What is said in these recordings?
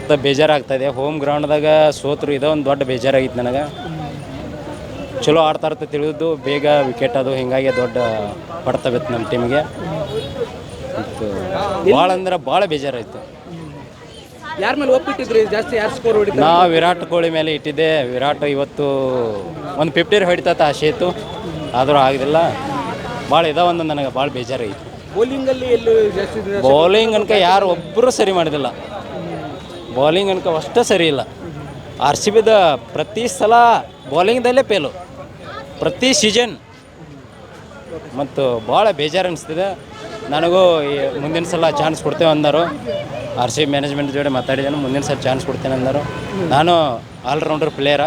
ಮತ್ತು ಬೇಜಾರಾಗ್ತಾಯಿದೆ. ಹೋಮ್ ಗ್ರೌಂಡ್ದಾಗ ಸೋತರು ಇದೋ ಒಂದು ದೊಡ್ಡ ಬೇಜಾರಾಗಿತ್ತು ನನಗೆ. ಚಲೋ ಆಡ್ತಾ ಇರ್ತ ತಿಳಿದು ಬೇಗ ವಿಕೆಟ್ ಅದು ಹೀಗಾಗಿ ದೊಡ್ಡ ಹೊಡೆತ ಬಿತ್ತು ನಮ್ಮ ಟೀಮಿಗೆ. ಮತ್ತು ಭಾಳ ಅಂದ್ರೆ ಭಾಳ ಬೇಜಾರಾಯಿತು. ಯಾರ ಮೇಲೆ ಒಪ್ಪಿಟ್ಟಿದ್ರಿ ಜಾಸ್ತಿ, ಯಾರು ಸ್ಕೋರ್ ಹೊಡಿತಾರೆ? ನಾ ವಿರಾಟ್ ಕೊಹ್ಲಿ ಮೇಲೆ ಇಟ್ಟಿದ್ದೆ. ವಿರಾಟ್ ಇವತ್ತು ಒಂದು 50 ಹೊಡಿತತ್ತ ಆಸೆ ಇತ್ತು, ಆದರೂ ಆಗಲಿಲ್ಲ. ಭಾಳ ಇದಾವಂದು ನನಗೆ ಭಾಳ ಬೇಜಾರಾಗಿತ್ತು. ಬೌಲಿಂಗಲ್ಲಿ ಎಲ್ಲೂ ಜಾಸ್ತಿ ಬೌಲಿಂಗ್ ಅನ್ಕ ಯಾರು ಒಬ್ಬರು ಸರಿ ಮಾಡಿದಿಲ್ಲ. ಬೌಲಿಂಗ್ ಅನ್ಕ ಅಷ್ಟೇ ಸರಿ ಇಲ್ಲ. RCBದ ಪ್ರತಿ ಸಲ ಬೌಲಿಂಗ್ದಲ್ಲೇ ಫೇಲು, ಪ್ರತಿ ಸೀಸನ್. ಮತ್ತು ಭಾಳ ಬೇಜಾರು ಅನಿಸ್ತಿದೆ ನನಗೂ. ಮುಂದಿನ ಸಲ ಚಾನ್ಸ್ ಕೊಡ್ತೇವೆ ಅಂದರು. RCB ಮ್ಯಾನೇಜ್ಮೆಂಟ್ ಜೊತೆ ಮಾತಾಡಿದ್ದೇನೆ, ಮುಂದಿನ ಸಲ ಚಾನ್ಸ್ ಕೊಡ್ತೇನೆ ಅಂದರು. ನಾನು ಆಲ್ರೌಂಡರ್ ಪ್ಲೇಯರ,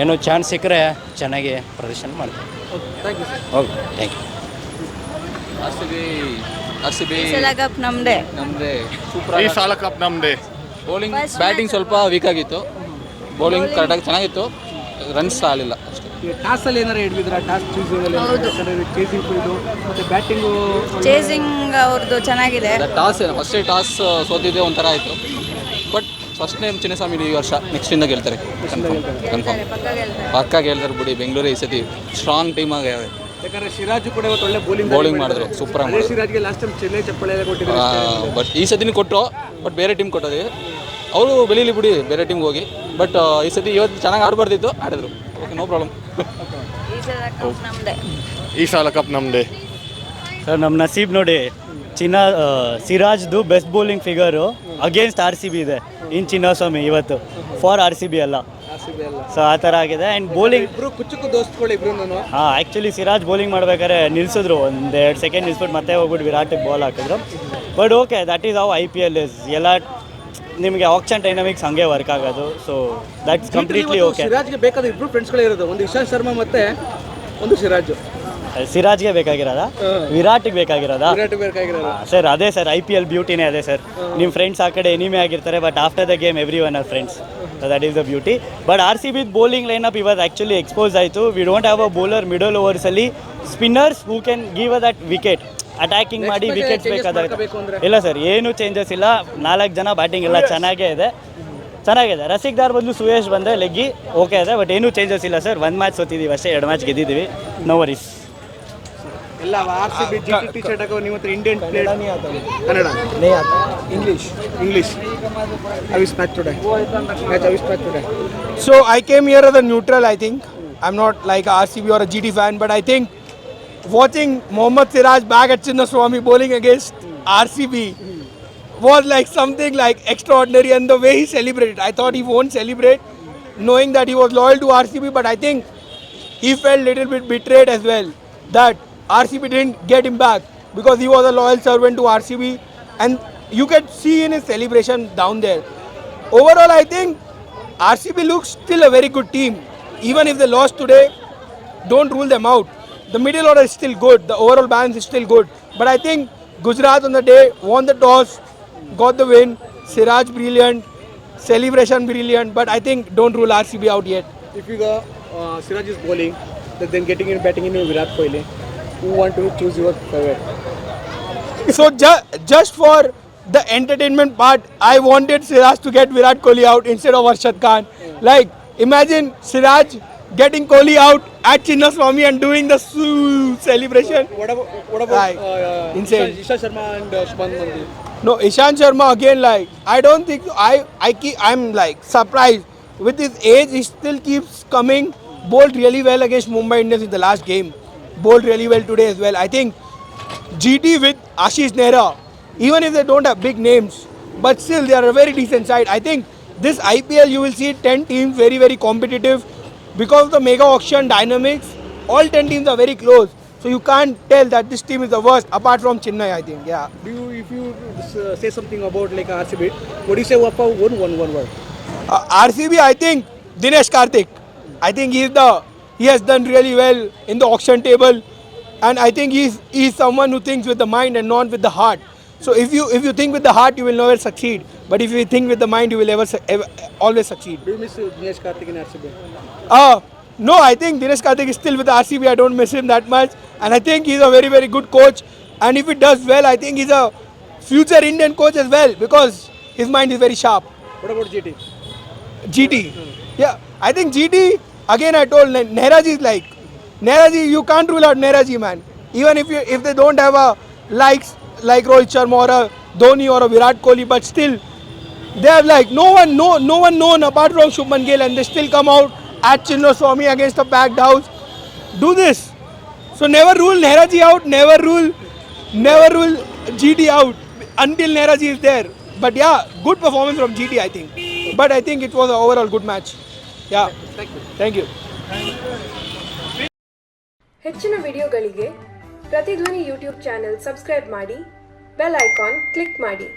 ಏನೋ ಚಾನ್ಸ್ ಸಿಕ್ಕರೆ ಚೆನ್ನಾಗಿ ಪ್ರದರ್ಶನ ಮಾಡ್ತೇನೆ. Okay, thank you. RCB cup ನಮ್ಮದೇ. ಸೂಪರ್. ಈ ಸಲ ಕಪ್ ನಮ್ಮದೇ. ಬೌಲಿಂಗ್ ಬ್ಯಾಟಿಂಗ್ ಸ್ವಲ್ಪ ವೀಕ್ ಆಗಿತ್ತು, ಬೌಲಿಂಗ್ ಕರೆಕ್ಟಾಗಿ ಚೆನ್ನಾಗಿತ್ತು, ರನ್ಸ್ ಸಾಲಿಲ್ಲ ಅಷ್ಟೇ. ಟಾಸಲ್ಲಿ ಏನಾರು ಹಿಡಿದಿದ್ರ? ಟಾಸ್ ಚೇಸಿಂಗಲ್ಲಿ ಚೇಸಿಂಗ್ ಫೀಲ್ಡು ಮತ್ತು ಬ್ಯಾಟಿಂಗು ಚೇಸಿಂಗ್ ಅವ್ರದ್ದು ಚೆನ್ನಾಗಿದೆ. ಫಸ್ಟೇ ಟಾಸ್ ಸೋತಿದ್ದೆ ಒಂಥರ ಆಯಿತು. ಬಟ್ ಫಸ್ಟ್ ನೇಮ್ ಚಿನ್ನಸ್ವಾಮಿ ಈ ವರ್ಷ, ನೆಕ್ಸ್ಟಿಂದ ಗೆಲ್ತಾರೆ ಕನ್ಫರ್ಮ್. ಪಕ್ಕ ಗೆಲ್ತಾರೆ ಬಿಡಿ. ಬೆಂಗಳೂರು ಈ ಸತಿ ಸ್ಟ್ರಾಂಗ್ ಟೀಮ್ ಆಗ. ಯಾಕಂದರೆ ಸಿರಾಜ್ ಕೂಡ ಇವತ್ತು ಒಳ್ಳೆ ಬೌಲಿಂಗ್ ಮಾಡಿದ್ರು, ಸೂಪರ್ ಆಗಿ. ಸಿರಾಜ್ಗೆ ಲಾಸ್ಟ್ ಟೈಮ್ ಚೆನ್ನೈ ಚಪ್ಪಳೆ ಕೊಟ್ಟಿದ್ದಾರೆ. ಬಟ್ ಈ ಸತಿನೂ ಕೊಟ್ಟರು, ಬಟ್ ಬೇರೆ ಟೀಮ್ ಕೊಟ್ಟದೆ. ಅವರು ಬೆಳೀಲಿ ಬಿಡಿ, ಬೇರೆ ಟೀಮ್ಗೆ ಹೋಗಿ. ಬಟ್ ಈ ಸತಿ ಇವತ್ತು ಚೆನ್ನಾಗಿ ಆಡಬಾರ್ದಿತ್ತು, ಆಡಿದ್ರು. Okay, no problem. ಈ ಸಲ ಕಪ್ ನಮ್ಮದೇ. ಸರ್, ನಮ್ಮ ನಸೀಬ್ ನೋಡಿ, ಸಿರಾಜ್ದು best bowling figure against RCB ಇದೆ ಇನ್ ಚಿನ್ನಸ್ವಾಮಿ ಇವತ್ತು, ಫಾರ್ RCB ಅಲ್ಲ. ಸೊ ಆ ಥರ ಆಗಿದೆ. ಆ್ಯಂಡ್ ಬೌಲಿಂಗ್ ಕುಚ್ಚಕ್ಕೂ ದೋಸ್ತುಗಳು ಇಬ್ರು. ಹಾಂ, ಆ್ಯಕ್ಚುಲಿ ಸಿರಾಜ್ ಬೌಲಿಂಗ್ ಮಾಡ್ಬೇಕಾದ್ರೆ ನಿಲ್ಲಿಸಿದ್ರು, 1-2 ಸೆಕೆಂಡ್ ನಿಲ್ಸ್ಬಿಟ್ಟು ಮತ್ತೆ ಹೋಗ್ಬಿಟ್ಟು ವಿರಾಟಿಗೆ ಬಾಲ್ ಹಾಕಿದ್ರು. But okay, that is how IPL is. ಎಲ್ಲ ನಿಮಗೆ ಆಕ್ಷನ್ ಡೈನಾಮಿಕ್ಸ್ ಹಂಗೆ ವರ್ಕ್ ಆಗೋದು. So that's completely okay. ಸಿರಾಜ್ಗೆ ಬೇಕಾದ ಇಬ್ರು ಫ್ರೆಂಡ್ಸ್ಗಳೇ ಇರೋದು, ಒಂದು ಇಶಾಂತ್ ಶರ್ಮಾ ಮತ್ತೆ ಒಂದು ಸಿರಾಜ್. ಸಿರಾಜ್ಗೆ ಬೇಕಾಗಿರೋದಾ, ವಿರಾಟಿಗೆ ಬೇಕಾಗಿರೋದಾ? ಸರ್ ಅದೇ ಸರ್, IPL ಬ್ಯೂಟಿನೇ ಅದೇ ಸರ್. ನಿಮ್ಮ ಫ್ರೆಂಡ್ಸ್ ಆ ಕಡೆ ಎನಿಮೆ ಆಗಿರ್ತಾರೆ, but after the game everyone are friends. That is the beauty. But RCB bowling lineup ಇವತ್ತು ಆ್ಯಕ್ಚುಲಿ ಎಕ್ಸ್ಪೋಸ್ ಆಯಿತು. We don't have a bowler middle ಓವರ್ಸಲ್ಲಿ, spinners who can give a that wicket, attacking ಮಾಡಿ wickets ಬೇಕಾದಾಗ. ಇಲ್ಲ sir, ಏನೂ changes ಇಲ್ಲ. 4 ಜನ batting ಎಲ್ಲ ಚೆನ್ನಾಗಿದೆ. ರಸಿಕ್ದಾರ್ ಬದಲು ಸುಯೇಶ್ ಬಂದರೆ ಲೆಗ್ಗಿ ಓಕೆ ಇದೆ, ಬಟ್ ಏನೂ ಚೇಂಜಸ್ ಇಲ್ಲ ಸರ್. 1 ಮ್ಯಾಚ್ ಸೋತಿದ್ದೀವಿ ಅಷ್ಟೇ, 2 ಮ್ಯಾಚ್ ಗೆದ್ದಿದ್ದೀವಿ. No worries. ಎಲ್ಲ RCB ಟಿ ಶರ್ಟ್ ಹಾಕೋ ನಿಮ್ಮ ಹತ್ರ Indian player Kannada English. How is match today? So I came here as a neutral. I think I'm not like a RCB or a GT fan, but I think watching Mohammad Siraj back at Chinnaswamy bowling against RCB was like something like extraordinary, and the way he celebrated, I thought he won't celebrate knowing that he was loyal to RCB, but I think he felt little bit betrayed as well that RCB didn't get him back because he was a loyal servant to RCB, and you can see in his celebration down there. Overall, I think RCB looks still a very good team. Even if they lost today, don't rule them out. The middle order is still good. The overall balance is still good. But I think Gujarat on the day won the toss, got the win. Siraj brilliant, celebration brilliant. But I think don't rule RCB out yet. If you go Siraj is bowling, then getting in batting in Virat Kohli, who want to choose your favorite? So just for the entertainment part, I wanted Siraj to get Virat Kohli out instead of Arshad Khan. Like, imagine Siraj getting Kohli out at Chinnaswamy and doing the celebration. What about insane. Ishant Sharma and Shubman Gill? No, Ishant Sharma again, like, I don't think, I'm like surprised. With his age, he still keeps coming. Bowled really well against Mumbai Indians in the last game. Bowled really well today as well. I think GT with Ashish Nehra, even if they don't have big names, but still they are a very decent side. I think this IPL you will see 10 teams very, very competitive because of the mega auction dynamics. All 10 teams are very close, so you can't tell that this team is the worst apart from Chennai. I think, yeah. If you say something about like RCB, what do you say about one word? RCB, I think Dinesh Karthik. I think he has done really well in the auction table, and I think he's someone who thinks with the mind and not with the heart. So if you think with the heart, you will never succeed. But if you think with the mind, you will always succeed. Do you miss Dinesh Karthik in RCB? No, I think Dinesh Karthik is still with RCB. I don't miss him that much, and I think he's a very, very good coach. And if he does well, I think he's a future Indian coach as well because his mind is very sharp. What about GT? GT. Yeah, I think GT, again I told Nehraji is like, Nehraji, you can't rule out Nehraji, man. Even if they don't have a likes like Rohit Sharma or a Dhoni or a Virat Kohli, but still they have like no one known apart from Shubman Gill, and they still come out at Chinnaswamy against a packed house. Do this. So never rule Nehraji out, never rule GT out until Nehraji is there. But yeah, good performance from GT, I think. But I think it was an overall good match. Yeah. Thank you. ಹೆಚ್ಚಿನ ವಿಡಿಯೋಗಳಿಗೆ ಪ್ರತಿಧ್ವನಿ YouTube channel subscribe ಮಾಡಿ, bell icon click ಮಾಡಿ.